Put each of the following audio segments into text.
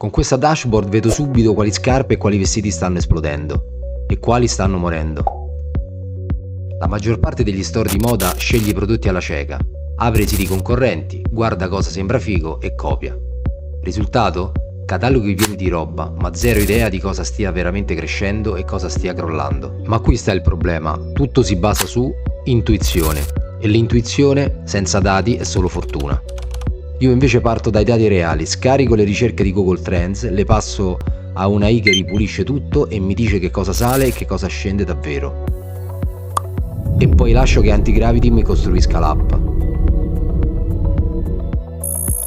Con questa dashboard vedo subito quali scarpe e quali vestiti stanno esplodendo e quali stanno morendo. La maggior parte degli store di moda sceglie i prodotti alla cieca, apre i siti concorrenti, guarda cosa sembra figo e copia. Risultato? Cataloghi pieni di roba, ma zero idea di cosa stia veramente crescendo e cosa stia crollando. Ma qui sta il problema, tutto si basa su intuizione, e l'intuizione senza dati è solo fortuna. Io invece parto dai dati reali, scarico le ricerche di Google Trends, le passo a una AI che ripulisce tutto e mi dice che cosa sale e che cosa scende davvero. E poi lascio che Antigravity mi costruisca l'app.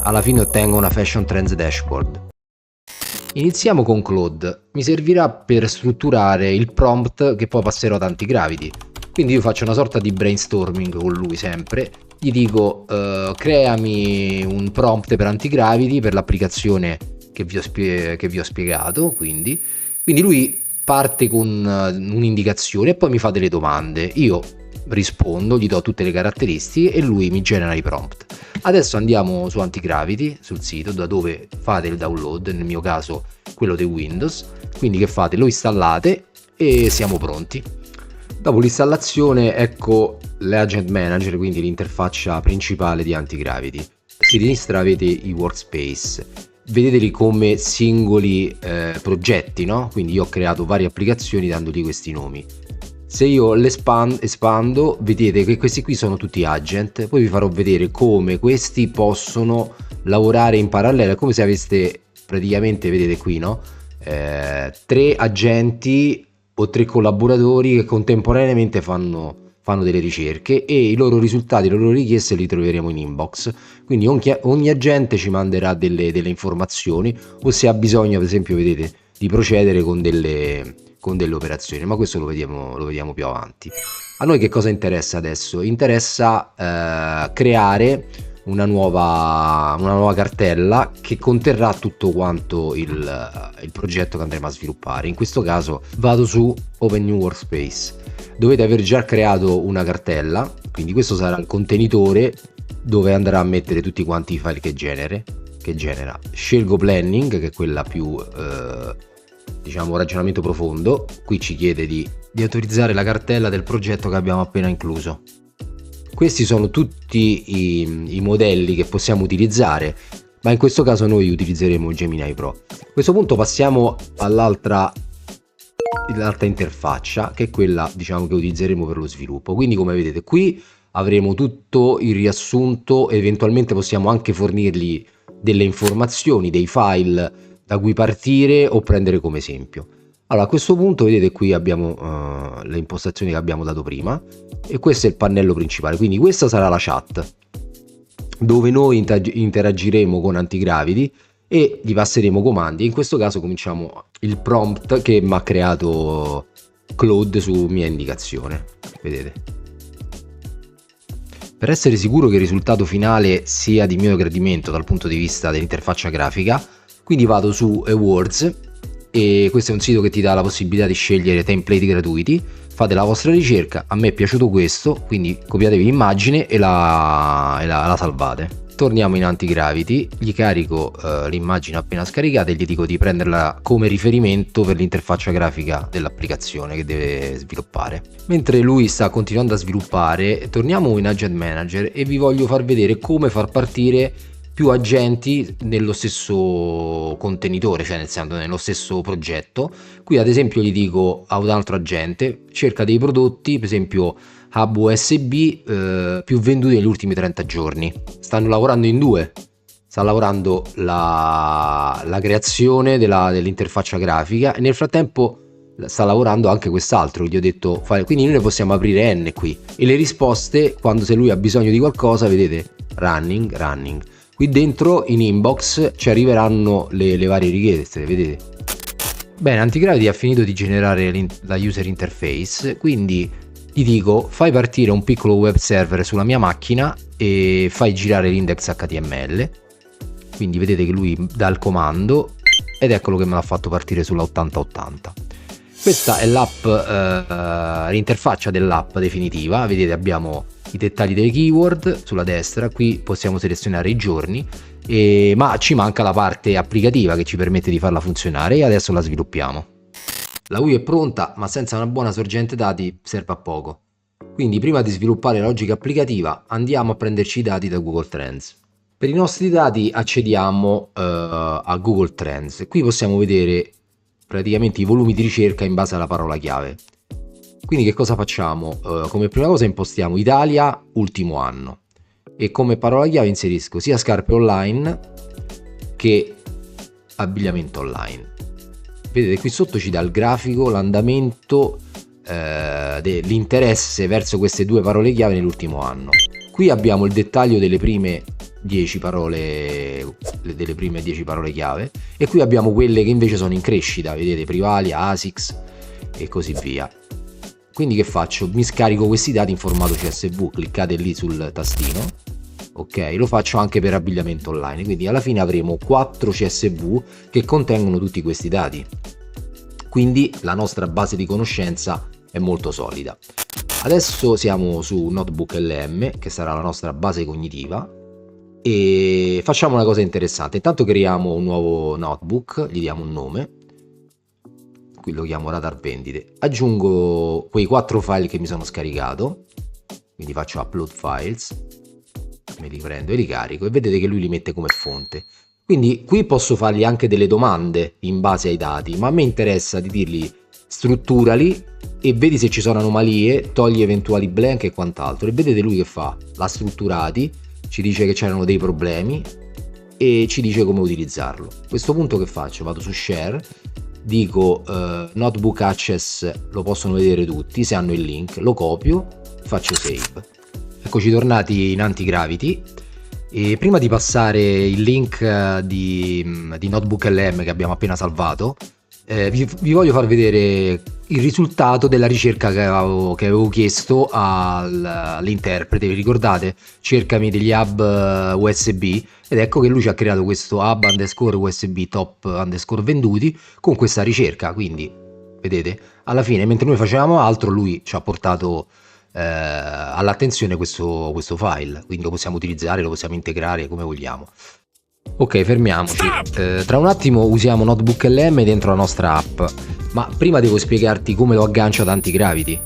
Alla fine ottengo una Fashion Trends Dashboard. Iniziamo con Claude, mi servirà per strutturare il prompt che poi passerò ad Antigravity. Quindi io faccio una sorta di brainstorming con lui sempre, gli dico creami un prompt per Antigravity per l'applicazione che vi ho spiegato, quindi lui parte con un'indicazione e poi mi fa delle domande, io rispondo, gli do tutte le caratteristiche e lui mi genera i prompt. Adesso andiamo su Antigravity, sul sito da dove fate il download, nel mio caso quello di Windows, quindi che fate? Lo installate e siamo pronti. Dopo l'installazione ecco l'Agent Manager, quindi l'interfaccia principale di Antigravity. A sinistra avete i workspace, vedeteli come singoli progetti, no? Quindi io ho creato varie applicazioni dandogli questi nomi. Se io espando, vedete che questi qui sono tutti agent, poi vi farò vedere come questi possono lavorare in parallelo, è come se aveste praticamente, vedete qui, no? 3 agenti o 3 collaboratori che contemporaneamente fanno delle ricerche e i loro risultati, le loro richieste li troveremo in inbox. Quindi ogni agente ci manderà delle informazioni o se ha bisogno, ad esempio, vedete, di procedere con delle operazioni, ma questo lo vediamo più avanti. A noi che cosa interessa adesso? Interessa creare una nuova cartella che conterrà tutto quanto il progetto che andremo a sviluppare. In questo caso vado su Open New Workspace. Dovete aver già creato una cartella, quindi questo sarà il contenitore dove andrà a mettere tutti quanti i file che genera. Scelgo Planning, che è quella più diciamo ragionamento profondo. Qui ci chiede di autorizzare la cartella del progetto che abbiamo appena incluso. Questi sono tutti i modelli che possiamo utilizzare, ma in questo caso noi utilizzeremo Gemini Pro. A questo punto passiamo all'altra interfaccia, che è quella, diciamo, che utilizzeremo per lo sviluppo. Quindi come vedete qui avremo tutto il riassunto, eventualmente possiamo anche fornirgli delle informazioni, dei file da cui partire o prendere come esempio. Allora, a questo punto vedete qui abbiamo le impostazioni che abbiamo dato prima e questo è il pannello principale, quindi questa sarà la chat dove noi interagiremo con Antigravity e gli passeremo comandi. In questo caso cominciamo il prompt che mi ha creato Claude su mia indicazione, vedete. Per essere sicuro che il risultato finale sia di mio gradimento dal punto di vista dell'interfaccia grafica, quindi vado su Awards e questo è un sito che ti dà la possibilità di scegliere template gratuiti. Fate la vostra ricerca, a me è piaciuto questo, quindi copiatevi l'immagine e la salvate. Torniamo in Antigravity, gli carico l'immagine appena scaricata e gli dico di prenderla come riferimento per l'interfaccia grafica dell'applicazione che deve sviluppare. Mentre lui sta continuando a sviluppare, torniamo in Agent Manager e vi voglio far vedere come far partire più agenti nello stesso contenitore, cioè nel senso nello stesso progetto. Qui ad esempio gli dico a un altro agente cerca dei prodotti, per esempio hub USB più venduti negli ultimi 30 giorni. Stanno lavorando in due, sta lavorando la creazione dell'interfaccia grafica e nel frattempo sta lavorando anche quest'altro. Gli ho detto quindi noi ne possiamo aprire n qui e le risposte, quando se lui ha bisogno di qualcosa, vedete, running. Qui dentro in inbox ci arriveranno le varie richieste, vedete. Bene, Antigravity ha finito di generare la user interface, quindi gli dico fai partire un piccolo web server sulla mia macchina e fai girare l'index HTML. Quindi vedete che lui dà il comando ed eccolo che me l'ha fatto partire sulla 8080. Questa è l'app, l'interfaccia dell'app definitiva. Vedete abbiamo i dettagli delle keyword sulla destra, qui possiamo selezionare i giorni ma ci manca la parte applicativa che ci permette di farla funzionare e adesso la sviluppiamo. La UI è pronta, ma senza una buona sorgente dati serve a poco. Quindi prima di sviluppare la logica applicativa andiamo a prenderci i dati da Google Trends. Per i nostri dati accediamo a Google Trends. Qui possiamo vedere praticamente i volumi di ricerca in base alla parola chiave. Quindi che cosa facciamo? Come prima cosa impostiamo Italia ultimo anno e come parola chiave inserisco sia scarpe online che abbigliamento online. Vedete qui sotto ci dà il grafico, l'andamento dell'interesse verso queste due parole chiave nell'ultimo anno. Qui abbiamo il dettaglio delle prime 10 parole chiave e qui abbiamo quelle che invece sono in crescita, vedete, Privalia, Asics e così via. Quindi che faccio? Mi scarico questi dati in formato CSV, cliccate lì sul tastino, ok? Lo faccio anche per abbigliamento online, quindi alla fine avremo 4 CSV che contengono tutti questi dati. Quindi la nostra base di conoscenza è molto solida. Adesso siamo su Notebook LM, che sarà la nostra base cognitiva, e facciamo una cosa interessante. Intanto creiamo un nuovo notebook, gli diamo un nome, qui lo chiamo radar vendite, aggiungo quei 4 file che mi sono scaricato, quindi faccio upload files, me li prendo e li carico e vedete che lui li mette come fonte. Quindi qui posso fargli anche delle domande in base ai dati, ma a me interessa di dirgli strutturali e vedi se ci sono anomalie, togli eventuali blank e quant'altro. E vedete lui che fa? L'ha strutturati, ci dice che c'erano dei problemi e ci dice come utilizzarlo. A questo punto che faccio? Vado su share, dico notebook access lo possono vedere tutti se hanno il link, lo copio, faccio save. Eccoci tornati in Antigravity. E prima di passare il link di Notebook LM che abbiamo appena salvato, vi voglio far vedere il risultato della ricerca che avevo chiesto all'interprete. Vi ricordate? Cercami degli hub USB, ed ecco che lui ci ha creato questo hub underscore USB top underscore venduti con questa ricerca. Quindi vedete, alla fine mentre noi facevamo altro lui ci ha portato all'attenzione questo file, quindi lo possiamo utilizzare, lo possiamo integrare come vogliamo. Ok, fermiamoci. Tra un attimo usiamo Notebook LM dentro la nostra app, ma prima devo spiegarti come lo aggancio ad Antigravity,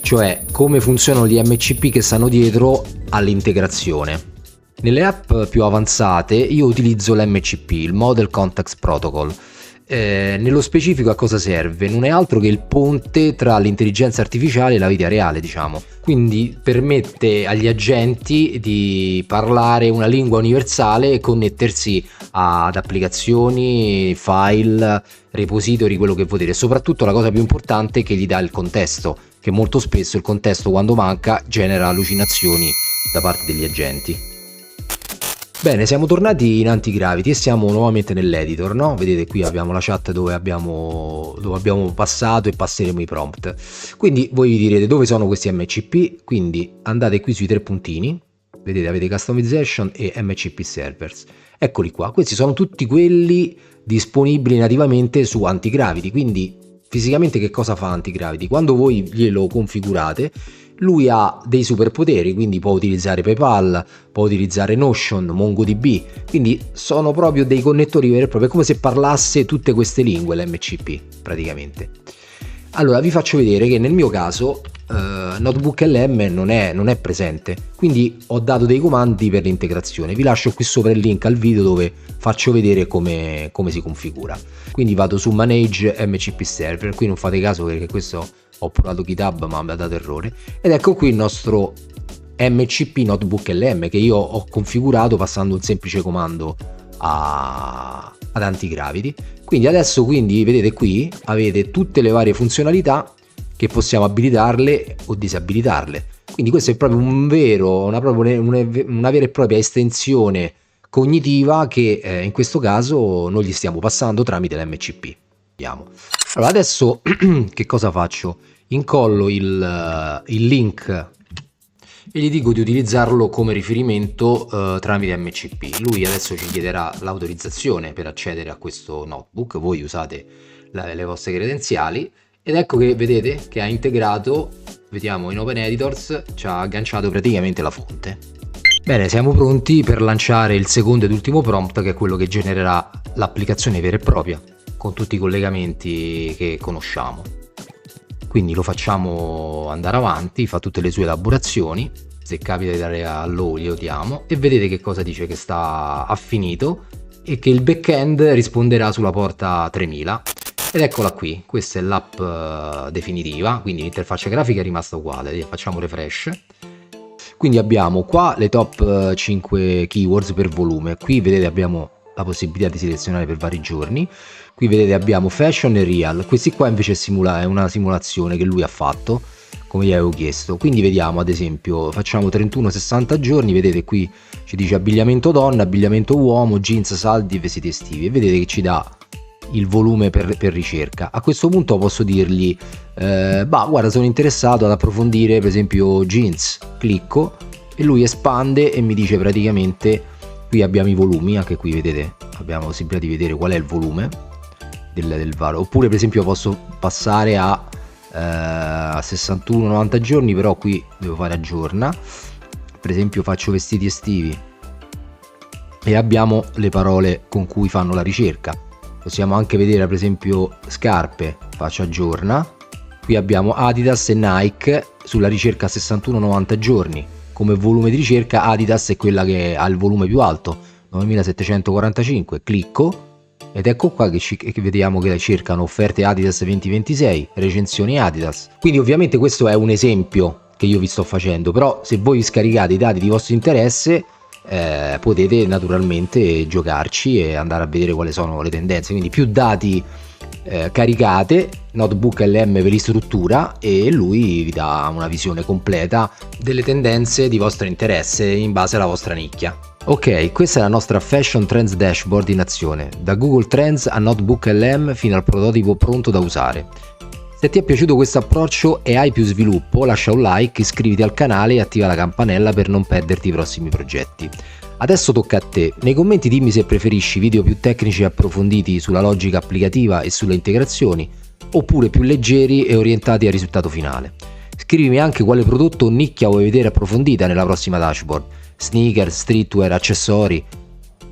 cioè come funzionano gli MCP che stanno dietro all'integrazione. Nelle app più avanzate io utilizzo l'MCP, il Model Context Protocol. Nello specifico a cosa serve? Non è altro che il ponte tra l'intelligenza artificiale e la vita reale, diciamo. Quindi permette agli agenti di parlare una lingua universale e connettersi ad applicazioni, file, repository, quello che volete. E soprattutto la cosa più importante è che gli dà il contesto, che molto spesso il contesto, quando manca, genera allucinazioni da parte degli agenti. Bene, siamo tornati in Antigravity e siamo nuovamente nell'editor, no? Vedete qui abbiamo la chat dove abbiamo passato e passeremo i prompt. Quindi voi vi direte dove sono questi MCP, quindi andate qui sui 3 puntini, vedete avete Customization e MCP Servers. Eccoli qua, questi sono tutti quelli disponibili nativamente su Antigravity, quindi fisicamente che cosa fa Antigravity? Quando voi glielo configurate, lui ha dei superpoteri, quindi può utilizzare PayPal, può utilizzare Notion, MongoDB, quindi sono proprio dei connettori veri e propri, è come se parlasse tutte queste lingue l'MCP praticamente. Allora vi faccio vedere che nel mio caso Notebook LM non è presente, quindi ho dato dei comandi per l'integrazione. Vi lascio qui sopra il link al video dove faccio vedere come si configura. Quindi vado su Manage MCP Server, qui non fate caso perché questo ho provato GitHub ma mi ha dato errore, ed ecco qui il nostro MCP Notebook LM che io ho configurato passando un semplice comando ad Antigravity. Quindi adesso vedete qui avete tutte le varie funzionalità che possiamo abilitarle o disabilitarle, quindi questo è proprio una vera e propria estensione cognitiva che in questo caso noi gli stiamo passando tramite l'MCP. Allora adesso che cosa faccio? Incollo il link e gli dico di utilizzarlo come riferimento tramite MCP. Lui adesso ci chiederà l'autorizzazione per accedere a questo notebook, voi usate le vostre credenziali ed ecco che vedete che ha integrato, vediamo in Open Editors, ci ha agganciato praticamente la fonte. Bene, siamo pronti per lanciare il secondo ed ultimo prompt, che è quello che genererà l'applicazione vera e propria con tutti i collegamenti che conosciamo. Quindi lo facciamo andare avanti, fa tutte le sue elaborazioni, se capita di dare allo glielo diamo e vedete che cosa dice, che ha finito e che il backend risponderà sulla porta 3000. Ed eccola qui, questa è l'app definitiva, quindi l'interfaccia grafica è rimasta uguale, facciamo refresh. Quindi abbiamo qua le top 5 keywords per volume, qui vedete abbiamo la possibilità di selezionare per vari giorni, qui vedete abbiamo fashion e real, questi qua invece è una simulazione che lui ha fatto, come gli avevo chiesto. Quindi vediamo, ad esempio, facciamo 31-60 giorni, vedete qui ci dice abbigliamento donna, abbigliamento uomo, jeans, saldi e vestiti estivi, e vedete che ci dà il volume per ricerca. A questo punto posso dirgli bah, guarda, sono interessato ad approfondire per esempio jeans, clicco e lui espande e mi dice praticamente, qui abbiamo i volumi, anche qui vedete abbiamo la possibilità di vedere qual è il volume del varo. Oppure per esempio posso passare a 61-90 giorni, però qui devo fare aggiorna. Per esempio faccio vestiti estivi e abbiamo le parole con cui fanno la ricerca. Possiamo anche vedere per esempio scarpe, faccio aggiorna, qui abbiamo Adidas e Nike sulla ricerca 61-90 giorni. Come volume di ricerca Adidas è quella che ha il volume più alto, 9745, clicco ed ecco qua che vediamo che cercano offerte Adidas 2026, recensioni Adidas. Quindi ovviamente questo è un esempio che io vi sto facendo, però se voi scaricate i dati di vostro interesse potete naturalmente giocarci e andare a vedere quali sono le tendenze. Quindi più dati caricate, Notebook LM ve li struttura e lui vi dà una visione completa delle tendenze di vostro interesse in base alla vostra nicchia. Ok, questa è la nostra Fashion Trends Dashboard in azione, da Google Trends a Notebook LM fino al prototipo pronto da usare. Se ti è piaciuto questo approccio e hai più sviluppo, lascia un like, iscriviti al canale e attiva la campanella per non perderti i prossimi progetti. Adesso tocca a te, nei commenti dimmi se preferisci video più tecnici e approfonditi sulla logica applicativa e sulle integrazioni, oppure più leggeri e orientati al risultato finale. Scrivimi anche quale prodotto o nicchia vuoi vedere approfondita nella prossima dashboard, sneaker, streetwear, accessori,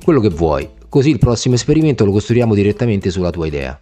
quello che vuoi, così il prossimo esperimento lo costruiamo direttamente sulla tua idea.